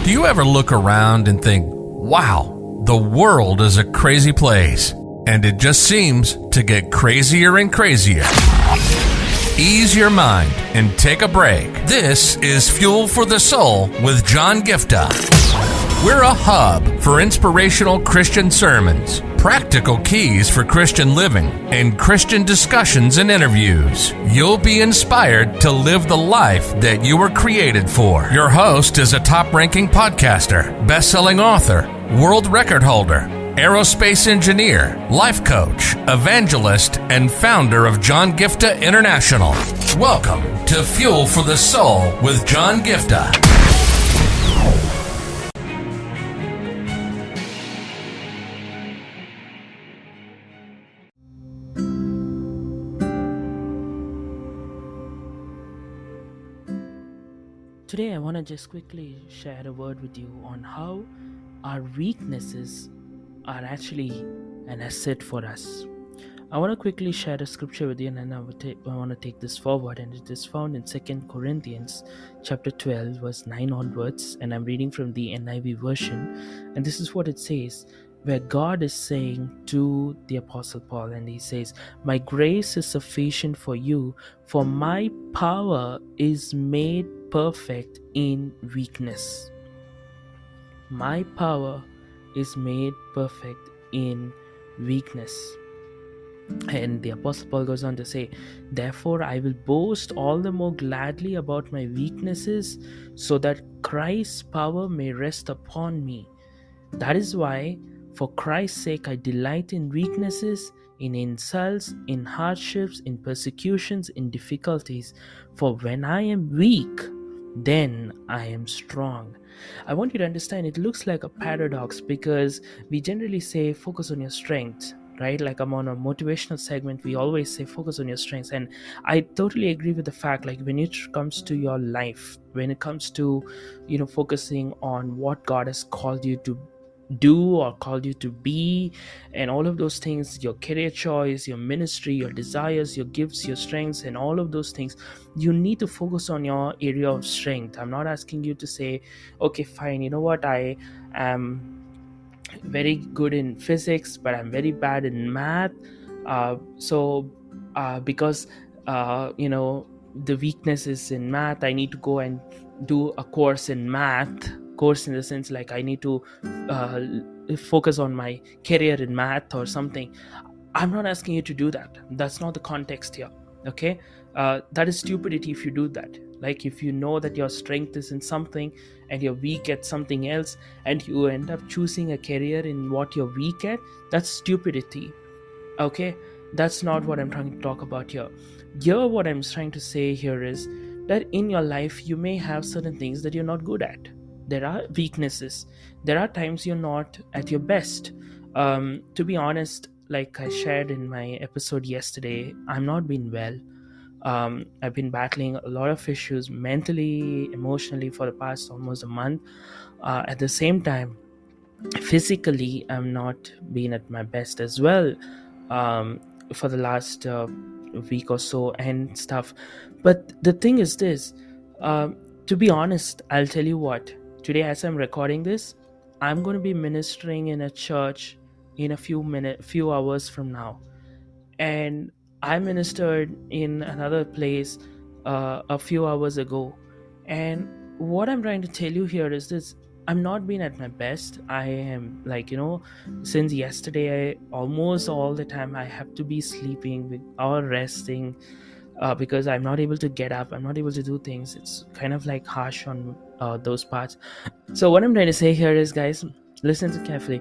Do you ever look around and think, wow, the world is a crazy place, and it just seems to get crazier and crazier? Ease your mind and take a break. This is Fuel for the Soul with John Giftah. We're a hub for inspirational Christian sermons, practical keys for Christian living, and Christian discussions and interviews. You'll be inspired to live the life that you were created for. Your host is a top-ranking podcaster, best-selling author, world record holder, aerospace engineer, life coach, evangelist, and founder of John Giftah International. Welcome to Fuel for the Soul with John Giftah. Today, I want to just quickly share a word with you on how our weaknesses are actually an asset for us. I want to quickly share a scripture with you, and then I want to take this forward, and it is found in 2 Corinthians chapter 12, verse 9 onwards, and I'm reading from the NIV version, and this is what it says, where God is saying to the Apostle Paul, and he says, "My grace is sufficient for you, for my power is made perfect in weakness." My power is made perfect in weakness. And the Apostle Paul goes on to say, "Therefore I will boast all the more gladly about my weaknesses, so that Christ's power may rest upon me. That is why, for Christ's sake, I delight in weaknesses, in insults, in hardships, in persecutions, in difficulties. For when I am weak, then I am strong." I want you to understand, it looks like a paradox because we generally say focus on your strengths, right? Like I'm on a motivational segment, we always say focus on your strengths, and I totally agree with the fact, like when it comes to your life, when it comes to focusing on what God has called you to do or called you to be, and all of those things, your career choice, your ministry, your desires, your gifts, your strengths, and all of those things, you need to focus on your area of strength. I'm not asking you to say, okay, fine, you know what, I am very good in physics, but I'm very bad in math, because the weakness is in math, I need to go and do a course in math. Course in the sense like I need to focus on my career in math or something. I'm not asking you to do that. That's not the context here. Okay, that is stupidity if you do that. Like if you know that your strength is in something and you're weak at something else, and you end up choosing a career in what you're weak at, that's stupidity. Okay, that's not what I'm trying to talk about here. Here, what I'm trying to say here is that in your life, you may have certain things that you're not good at. There are weaknesses. There are times you're not at your best. To be honest, like I shared in my episode yesterday, I'm not been well. I've been battling a lot of issues mentally, emotionally for the past almost a month. At the same time, physically, I'm not been at my best as well for the last week or so and stuff. But the thing is this, to be honest, I'll tell you what. Today, as I'm recording this, I'm going to be ministering in a church in a few hours from now. And I ministered in another place a few hours ago. And what I'm trying to tell you here is this. I'm not being at my best. I am since yesterday, almost all the time I have to be sleeping or resting because I'm not able to get up. I'm not able to do things. It's kind of like harsh on those parts. So what I'm trying to say here is, guys, listen to carefully.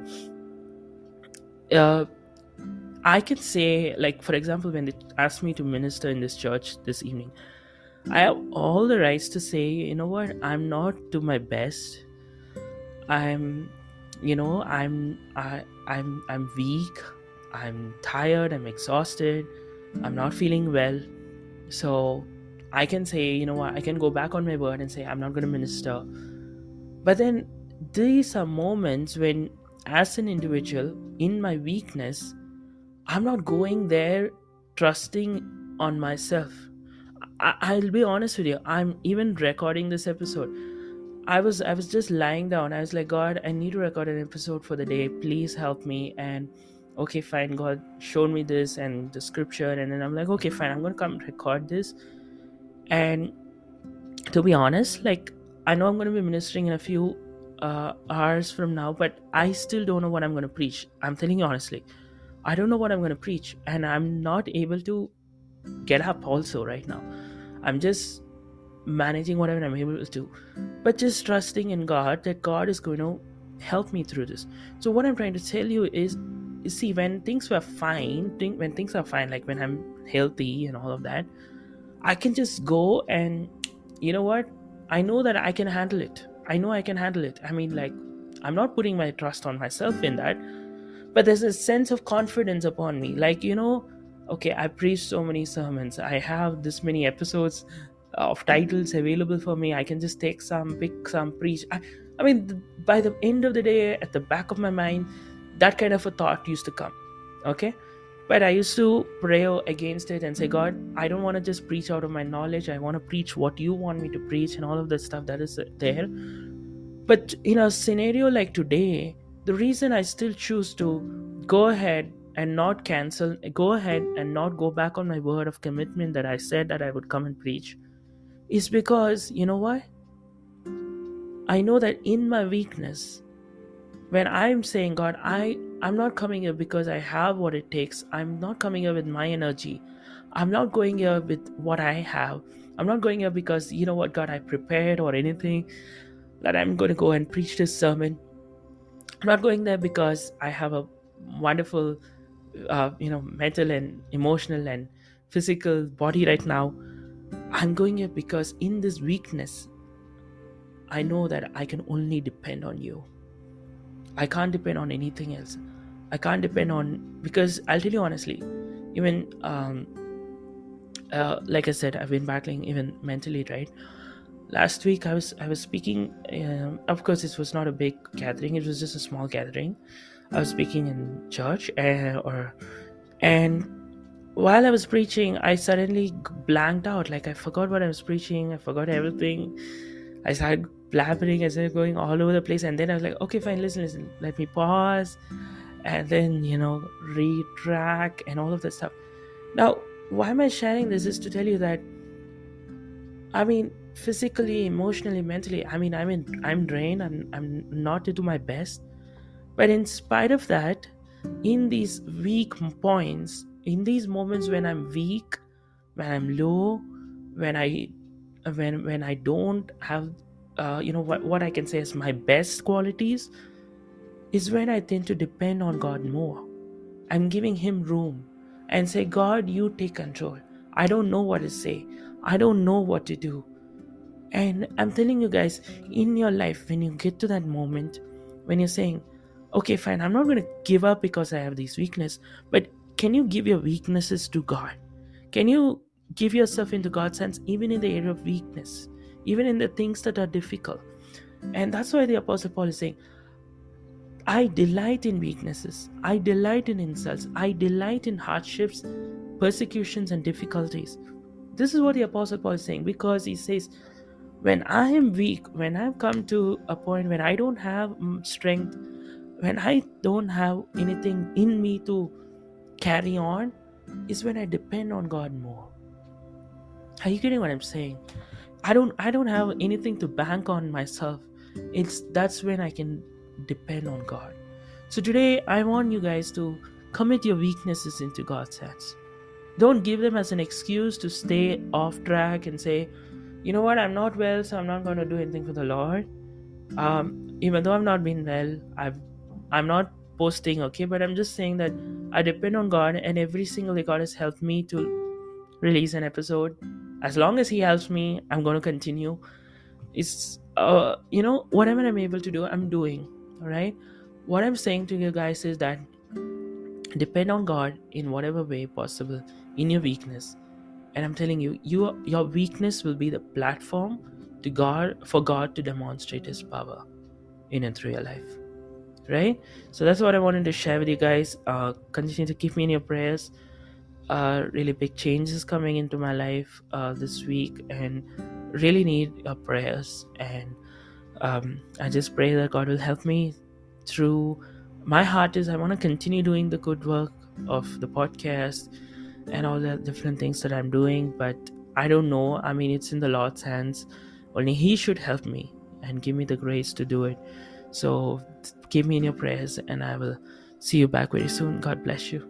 I can say, like, for example, when they asked me to minister in this church this evening, I have all the rights to say, you know what, I'm not to my best. I'm weak. I'm tired. I'm exhausted. I'm not feeling well. So I can say, you know what, I can go back on my word and say I'm not going to minister. But then these are moments when, as an individual, in my weakness, I'm not going there trusting on myself. I'll be honest with you, I'm even recording this episode. I was just lying down. I was like, God, I need to record an episode for the day, please help me. And okay, fine, God showed me this and the scripture, and then I'm like, okay, fine, I'm gonna come record this. And to be honest, like, I know I'm gonna be ministering in a few hours from now, but I still don't know what I'm gonna preach. I'm telling you honestly, I don't know what I'm gonna preach, and I'm not able to get up also right now. I'm just managing whatever I'm able to do, but just trusting in God that God is going to help me through this. So what I'm trying to tell you is, you see, when things were fine, when things are fine, like when I'm healthy and all of that, I can just go and, you know what? I know that I can handle it. I know I can handle it. I mean, like, I'm not putting my trust on myself in that, but there's a sense of confidence upon me. Like, okay, I preach so many sermons. I have this many episodes of titles available for me. I can just take some, pick some, preach. I mean, by the end of the day, at the back of my mind, that kind of a thought used to come. Okay, but I used to pray against it and say, God, I don't want to just preach out of my knowledge. I want to preach what you want me to preach and all of the stuff that is there. But in a scenario like today, the reason I still choose to go ahead and not cancel, go ahead and not go back on my word of commitment that I said that I would come and preach, is because, you know why? I know that in my weakness, when I'm saying, God, I'm not coming here because I have what it takes. I'm not coming here with my energy. I'm not going here with what I have. I'm not going here because, you know what, God, I prepared or anything, that I'm going to go and preach this sermon. I'm not going there because I have a wonderful, mental and emotional and physical body right now. I'm going here because in this weakness, I know that I can only depend on you. I can't depend on anything else. I can't depend on, because I'll tell you honestly, even like I said, I've been battling even mentally, right? Last week I was speaking. Of course, this was not a big gathering; it was just a small gathering. I was speaking in church, and while I was preaching, I suddenly blanked out. Like, I forgot what I was preaching. I forgot everything. I started blabbering. I started going all over the place, and then I was like, okay, fine, listen. Let me pause, and then retrack and all of that stuff. Now, why am I sharing this? Is to tell you that, I mean, physically, emotionally, mentally, I'm drained. I'm not to do my best. But in spite of that, in these weak points, in these moments when I'm weak, when I'm low, when I don't have, what I can say is my best qualities, is when I tend to depend on God more. I'm giving Him room and say, God, you take control. I don't know what to say. I don't know what to do. And I'm telling you guys, in your life, when you get to that moment, when you're saying, okay, fine, I'm not going to give up because I have these weaknesses, but can you give your weaknesses to God? Can you give yourself into God's hands, even in the area of weakness, even in the things that are difficult? And that's why the Apostle Paul is saying, I delight in weaknesses, I delight in insults, I delight in hardships, persecutions, and difficulties. This is what the Apostle Paul is saying, because he says, when I am weak, when I've come to a point when I don't have strength, when I don't have anything in me to carry on, is when I depend on God more. Are you getting what I'm saying? I don't have anything to bank on myself. That's when I can depend on God. So today I want you guys to commit your weaknesses into God's hands. Don't give them as an excuse to stay off track and say, you know what, I'm not well, so I'm not going to do anything for the Lord. Even though I've not been well, I'm not posting, okay, but I'm just saying that I depend on God, and every single day God has helped me to release an episode. As long as He helps me, I'm going to continue. It's whatever I'm able to do, I'm doing. All right. What I'm saying to you guys is that depend on God in whatever way possible in your weakness. And I'm telling you, your weakness will be the platform for God to demonstrate His power in and through your life. Right? So that's what I wanted to share with you guys. Continue to keep me in your prayers. Really big changes coming into my life this week, and really need your prayers. And I just pray that God will help me through. My heart is I want to continue doing the good work of the podcast and all the different things that I'm doing, but I don't know. I mean, it's in the Lord's hands. Only He should help me and give me the grace to do it. So keep me in your prayers, and I will see you back very soon. God bless you.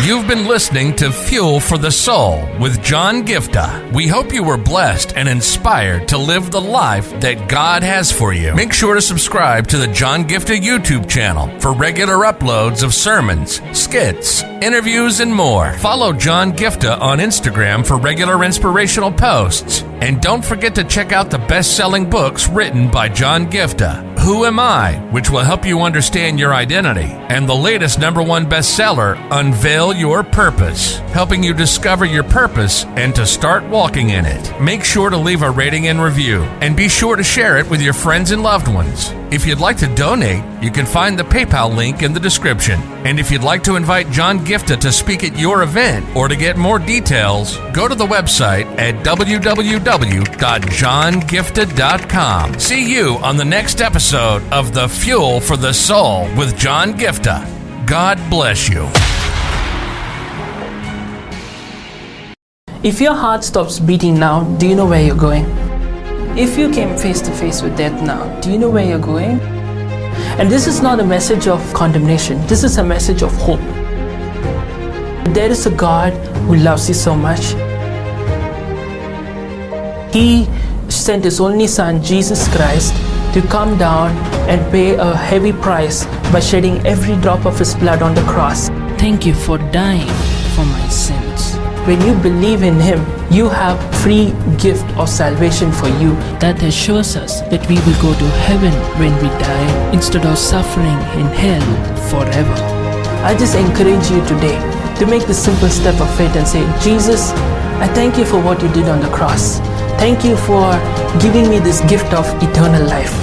You've been listening to Fuel for the Soul with John Giftah. We hope you were blessed and inspired to live the life that God has for you. Make sure to subscribe to the John Giftah YouTube channel for regular uploads of sermons, skits, interviews, and more. Follow John Giftah on Instagram for regular inspirational posts. And don't forget to check out the best-selling books written by John Giftah, Who Am I?, which will help you understand your identity, and the latest #1 bestseller, Unveil Your Purpose, helping you discover your purpose and to start walking in it. Make sure to leave a rating and review, and be sure to share it with your friends and loved ones. If you'd like to donate, you can find the PayPal link in the description. And if you'd like to invite John Giftah to speak at your event or to get more details, go to the website at www.johngiftah.com. See you on the next episode of The Fuel for the Soul with John Giftah. God bless you. If your heart stops beating now, do you know where you're going? If you came face to face with death now, do you know where you're going? And this is not a message of condemnation. This is a message of hope. There is a God who loves you so much. He sent His only Son, Jesus Christ, to come down and pay a heavy price by shedding every drop of His blood on the cross. Thank you for dying for my sins. When you believe in Him, you have free gift of salvation for you. That assures us that we will go to heaven when we die instead of suffering in hell forever. I just encourage you today to make the simple step of faith and say, Jesus, I thank you for what you did on the cross. Thank you for giving me this gift of eternal life.